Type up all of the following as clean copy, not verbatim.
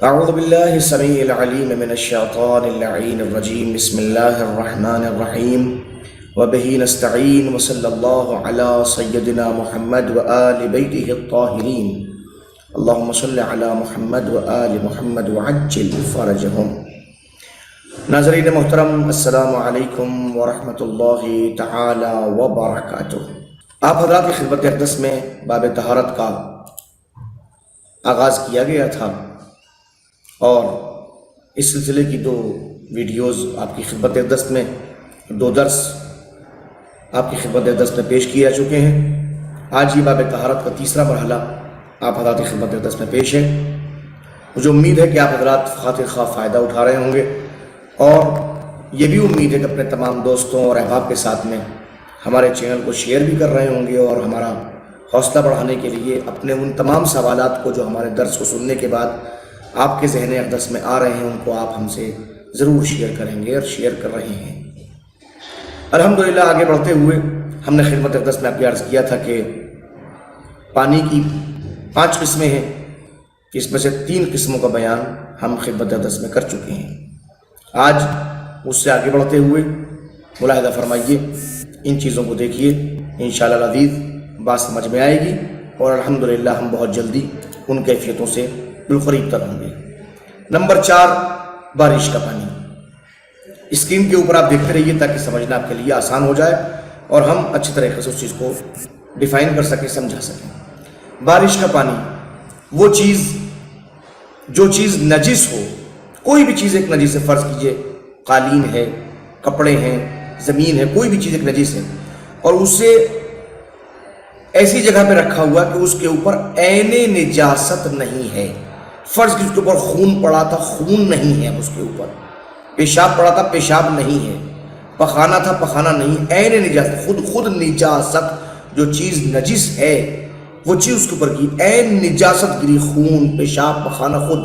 اعوذ باللہ السمیع العلیم من الشیطان اللعین الرجیم بسم اللہ الرحمن الرحیم وبہ نستعین وصلی اللہ علی سیدنا محمد وآل بیتہ الطاہرین اللہم صلی علی محمد وآل محمد وعجل فرجہم۔ ناظرین محترم، السلام علیکم ورحمۃ اللہ تعالی وبرکاتہ۔ آپ حضرات کی خدمت اقدس میں باب طہارت کا آغاز کیا گیا تھا اور اس سلسلے کی 2 ویڈیوز آپ کی خدمت اقدس میں 2 درس آپ کی خدمت اقدس میں پیش کیے جا چکے ہیں۔ آج یہ باب طہارت کا 3را مرحلہ آپ حضرات کی خدمت اقدس میں پیش ہے۔ مجھے امید ہے کہ آپ حضرات خاطر خواہ فائدہ اٹھا رہے ہوں گے اور یہ بھی امید ہے کہ اپنے تمام دوستوں اور احباب کے ساتھ میں ہمارے چینل کو شیئر بھی کر رہے ہوں گے اور ہمارا حوصلہ بڑھانے کے لیے اپنے ان تمام سوالات کو جو ہمارے درس کو سننے کے بعد آپ کے ذہن اقدس میں آ رہے ہیں ان کو آپ ہم سے ضرور شیئر کریں گے اور شیئر کر رہے ہیں۔ الحمدللہ آگے بڑھتے ہوئے ہم نے خدمت اقدس میں آپ کی عرض کیا تھا کہ پانی کی 5 قسمیں ہیں، اس میں سے 3 قسموں کا بیان ہم خدمت اقدس میں کر چکے ہیں۔ آج اس سے آگے بڑھتے ہوئے ملاحظہ فرمائیے، ان چیزوں کو دیکھیے، انشاءاللہ العزیز بات سمجھ میں آئے گی اور الحمدللہ ہم بہت جلدی ان کیفیتوں سے بالقریب تر ہوں گے۔ نمبر 4، بارش کا پانی۔ اسکرین کے اوپر آپ دیکھتے رہیے تاکہ سمجھنا آپ کے لیے آسان ہو جائے اور ہم اچھی طریقے سے اس چیز کو ڈیفائن کر سکیں، سمجھا سکیں۔ بارش کا پانی وہ چیز جو چیز نجس ہو، کوئی بھی چیز ایک نجس ہے، فرض کیجئے قالین ہے، کپڑے ہیں، زمین ہے، کوئی بھی چیز ایک نجس ہے اور اسے ایسی جگہ پہ رکھا ہوا کہ اس کے اوپر عین نجاست نہیں ہے۔ فرض کی اس کے اوپر خون پڑا تھا، خون نہیں ہے اس کے اوپر، پیشاب پڑا تھا، پیشاب نہیں ہے، پخانا تھا، پخانا نہیں، عین نجاست، خود نجاست، جو چیز نجس ہے وہ چیز اس کے اوپر کی عین نجاست گری، خون، پیشاب، پخانا خود،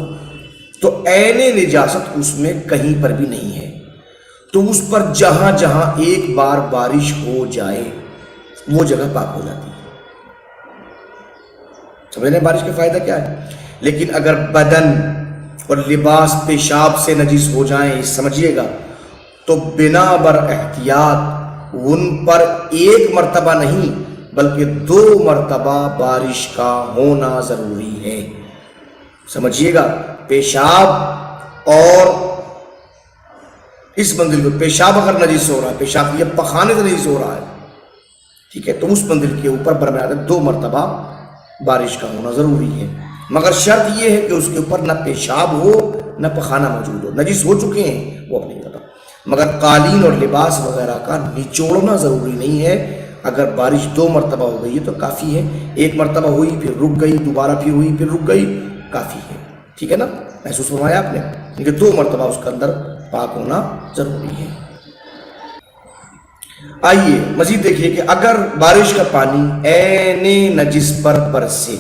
تو عین نجاست اس میں کہیں پر بھی نہیں ہے، تو اس پر جہاں جہاں ایک بار بارش ہو جائے وہ جگہ پاک ہو جاتی ہے۔ سمجھنے بارش کا فائدہ کیا ہے؟ لیکن اگر بدن اور لباس پیشاب سے نجس ہو جائیں، سمجھیے گا، تو بنا بر احتیاط ان پر 1 مرتبہ نہیں بلکہ 2 مرتبہ بارش کا ہونا ضروری ہے۔ سمجھیے گا، پیشاب اور اس منزل کو، پیشاب اگر نجس ہو رہا ہے، پیشاب یہ پخانے سے نجس ہو رہا ہے، ٹھیک ہے، تو اس منزل کے اوپر برابر 2 مرتبہ بارش کا ہونا ضروری ہے، مگر شرط یہ ہے کہ اس کے اوپر نہ پیشاب ہو نہ پخانہ موجود ہو۔ نجس ہو چکے ہیں وہ اپنی جگہ، مگر قالین اور لباس وغیرہ کا نچوڑنا ضروری نہیں ہے۔ اگر بارش 2 مرتبہ ہو گئی ہے تو کافی ہے، 1 مرتبہ ہوئی پھر رک گئی، دوبارہ پھر ہوئی پھر رک گئی، کافی ہے، ٹھیک ہے نا؟ محسوس فرمایا آپ نے، کیونکہ 2 مرتبہ اس کے اندر پاک ہونا ضروری ہے۔ آئیے مزید دیکھیے کہ اگر بارش کا پانی عین نجس پر برسے،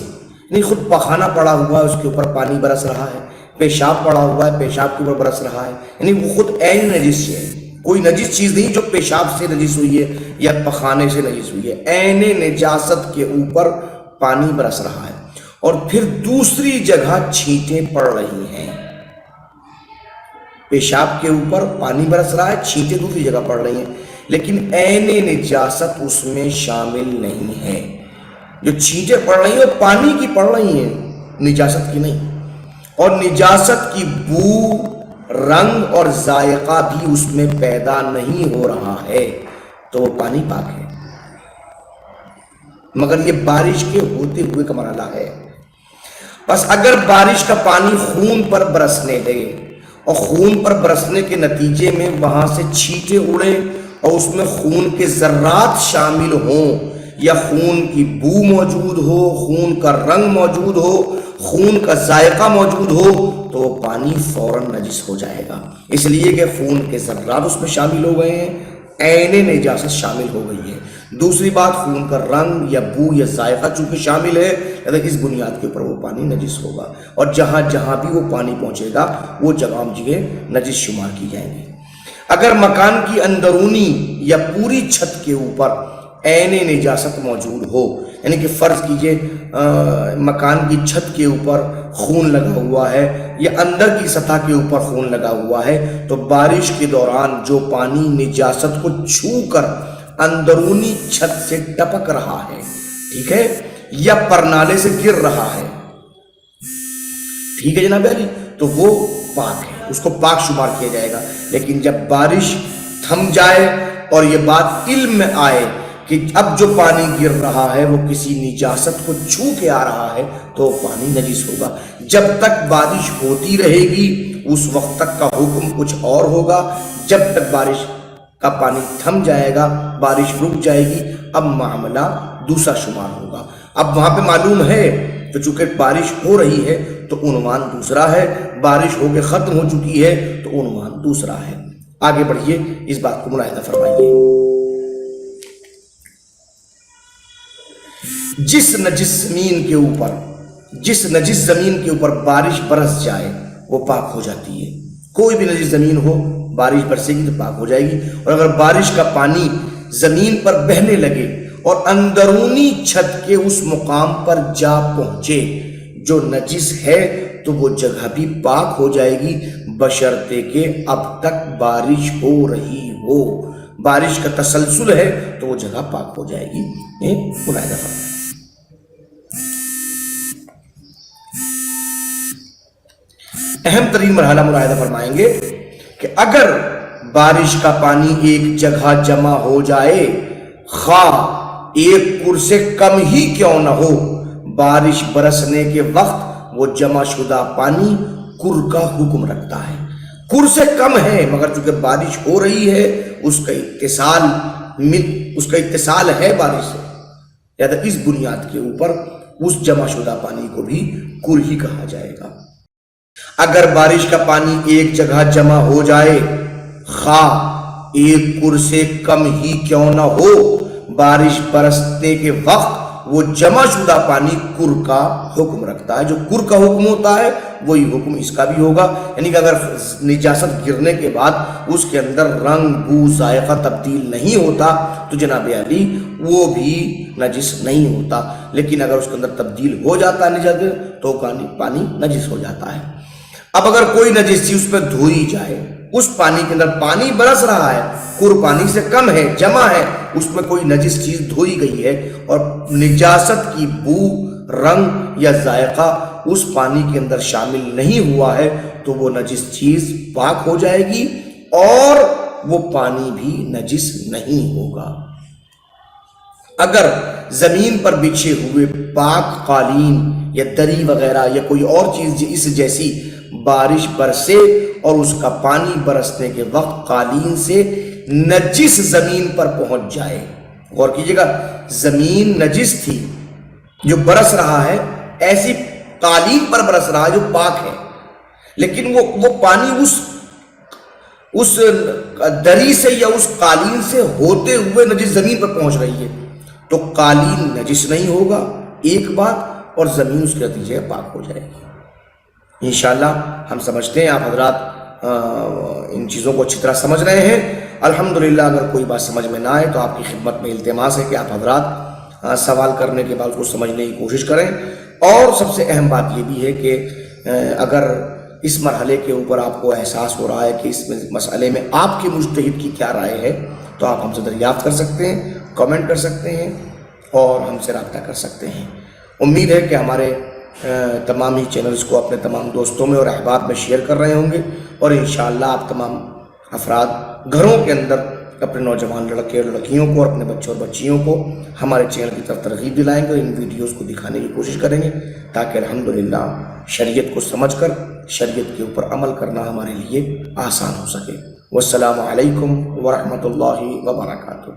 نہیں خود پخانہ پڑا ہوا ہے اس کے اوپر پانی برس رہا ہے، پیشاب پڑا ہوا ہے پیشاب کے اوپر برس رہا ہے، یعنی وہ خود عین نجس ہے، کوئی نجس چیز نہیں جو پیشاب سے نجس ہوئی ہے یا پخانے سے نجس ہوئی ہے، عین نجاست کے اوپر پانی برس رہا ہے اور پھر دوسری جگہ چھینٹیں پڑ رہی ہیں۔ پیشاب کے اوپر پانی برس رہا ہے، چھینٹیں دوسری جگہ پڑ رہی ہیں، لیکن عین نجاست اس میں شامل نہیں ہے۔ جو چھینٹیں پڑ رہی ہیں وہ پانی کی پڑ رہی ہیں، نجاست کی نہیں، اور نجاست کی بو، رنگ اور ذائقہ بھی اس میں پیدا نہیں ہو رہا ہے، تو وہ پانی پاک ہے۔ مگر یہ بارش کے ہوتے ہوئے کا مرحلہ ہے۔ بس اگر بارش کا پانی خون پر برسنے لگے اور خون پر برسنے کے نتیجے میں وہاں سے چھینٹیں اڑیں اور اس میں خون کے ذرات شامل ہوں یا خون کی بو موجود ہو، خون کا رنگ موجود ہو، خون کا ذائقہ موجود ہو، تو وہ پانی فوراً نجس ہو جائے گا، اس لیے کہ خون کے ذرات اس میں شامل ہو گئے ہیں، عین نجاست شامل ہو گئی ہے۔ دوسری بات، خون کا رنگ یا بو یا ذائقہ چونکہ شامل ہے، اس بنیاد کے اوپر وہ پانی نجس ہوگا، اور جہاں جہاں بھی وہ پانی پہنچے گا وہ جگہیں نجس شمار کی جائیں گی۔ اگر مکان کی اندرونی یا پوری چھت کے اوپر عین نجاست موجود ہو، یعنی کہ فرض کیجئے مکان کی چھت کے اوپر خون لگا ہوا ہے یا اندر کی سطح کے اوپر خون لگا ہوا ہے، تو بارش کے دوران جو پانی نجاست کو چھو کر اندرونی چھت سے ٹپک رہا ہے، ٹھیک ہے، یا پرنالے سے گر رہا ہے، ٹھیک ہے جناب علی، تو وہ پاک ہے، اس کو پاک شمار کیا جائے گا۔ لیکن جب بارش تھم جائے اور یہ بات علم میں آئے کہ اب جو پانی گر رہا ہے وہ کسی نجاست کو چھو کے آ رہا ہے، تو پانی نجس ہوگا۔ جب تک بارش ہوتی رہے گی اس وقت تک کا حکم کچھ اور ہوگا، جب تک بارش کا پانی تھم جائے گا، بارش رک جائے گی، اب معاملہ دوسرا شمار ہوگا۔ اب وہاں پہ معلوم ہے تو چونکہ بارش ہو رہی ہے تو عنوان دوسرا ہے، بارش ہو کے ختم ہو چکی ہے تو عنوان دوسرا ہے۔ آگے بڑھیے، اس بات کو ملاحظہ فرمائیے۔ جس نجس زمین کے اوپر بارش برس جائے وہ پاک ہو جاتی ہے۔ کوئی بھی نجس زمین ہو، بارش برسے گی تو پاک ہو جائے گی۔ اور اگر بارش کا پانی زمین پر بہنے لگے اور اندرونی چھت کے اس مقام پر جا پہنچے جو نجس ہے تو وہ جگہ بھی پاک ہو جائے گی، بشرطے کہ اب تک بارش ہو رہی ہو، بارش کا تسلسل ہے تو وہ جگہ پاک ہو جائے گی۔ ملاحظہ فرمائیں۔ اہم ترین مرحلہ ملاحظہ فرمائیں گے کہ اگر بارش کا پانی ایک جگہ جمع ہو جائے، خواہ ایک کر سے کم ہی کیوں نہ ہو، بارش برسنے کے وقت وہ جمع شدہ پانی کر کا حکم رکھتا ہے۔ کر سے کم ہے مگر چونکہ بارش ہو رہی ہے، اس کا اتصال ہے بارش سے، یا اس بنیاد کے اوپر اس جمع شدہ پانی کو بھی کر ہی کہا جائے گا۔ اگر بارش کا پانی ایک جگہ جمع ہو جائے، خواہ ایک کر سے کم ہی کیوں نہ ہو، بارش برسنے کے وقت وہ جمع شدہ پانی کر کا حکم رکھتا ہے۔ جو کر کا حکم ہوتا ہے وہی حکم اس کا بھی ہوگا، یعنی کہ اگر نجاست گرنے کے بعد اس کے اندر رنگ، بو، ذائقہ تبدیل نہیں ہوتا تو جناب علی وہ بھی نجس نہیں ہوتا، لیکن اگر اس کے اندر تبدیل ہو جاتا ہے نجاست تو پانی نجس ہو جاتا ہے۔ اب اگر کوئی نجس چیز اس پہ دھوئی جائے، اس پانی کے اندر پانی برس رہا ہے، کر پانی سے کم ہے، جمع ہے، اس میں کوئی نجس چیز دھوئی گئی ہے اور نجاست کی بو، رنگ یا ذائقہ اس پانی کے اندر شامل نہیں ہوا ہے تو وہ نجس چیز پاک ہو جائے گی اور وہ پانی بھی نجس نہیں ہوگا۔ اگر زمین پر بچھے ہوئے پاک قالین یا دری وغیرہ یا کوئی اور چیز اس جیسی بارش برسے اور اس کا پانی برسنے کے وقت قالین سے نجس زمین پر پہنچ جائے، غور کیجئے گا، زمین نجس تھی جو برس رہا ہے، ایسی قالین پر برس رہا ہے جو پاک ہے، لیکن وہ پانی اس دری سے یا اس قالین سے ہوتے ہوئے نجس زمین پر پہنچ رہی ہے تو قالین نجس نہیں ہوگا ایک بات، اور زمین اس کے نتیجے پاک ہو جائے گی۔ انشاءاللہ ہم سمجھتے ہیں آپ حضرات ان چیزوں کو اچھی طرح سمجھ رہے ہیں۔ الحمدللہ اگر کوئی بات سمجھ میں نہ آئے تو آپ کی خدمت میں التماس ہے کہ آپ حضرات سوال کرنے کے بعد اس کو سمجھنے کی کوشش کریں، اور سب سے اہم بات یہ بھی ہے کہ اگر اس مرحلے کے اوپر آپ کو احساس ہو رہا ہے کہ اس مسئلے میں آپ کے مجتہد کی کیا رائے ہے تو آپ ہم سے دریافت کر سکتے ہیں، کامنٹ کر سکتے ہیں اور ہم سے رابطہ کر سکتے ہیں۔ امید ہے کہ ہمارے تمام ہی چینلز کو اپنے تمام دوستوں میں اور احباب میں شیئر کر رہے ہوں گے، اور انشاءاللہ آپ تمام افراد گھروں کے اندر اپنے نوجوان لڑکے اور لڑکیوں کو اور اپنے بچوں اور بچیوں کو ہمارے چینل کی طرف ترغیب دلائیں گے اور ان ویڈیوز کو دکھانے کی کوشش کریں گے تاکہ الحمدللہ شریعت کو سمجھ کر شریعت کے اوپر عمل کرنا ہمارے لیے آسان ہو سکے۔ والسلام علیکم ورحمۃ اللہ وبرکاتہ۔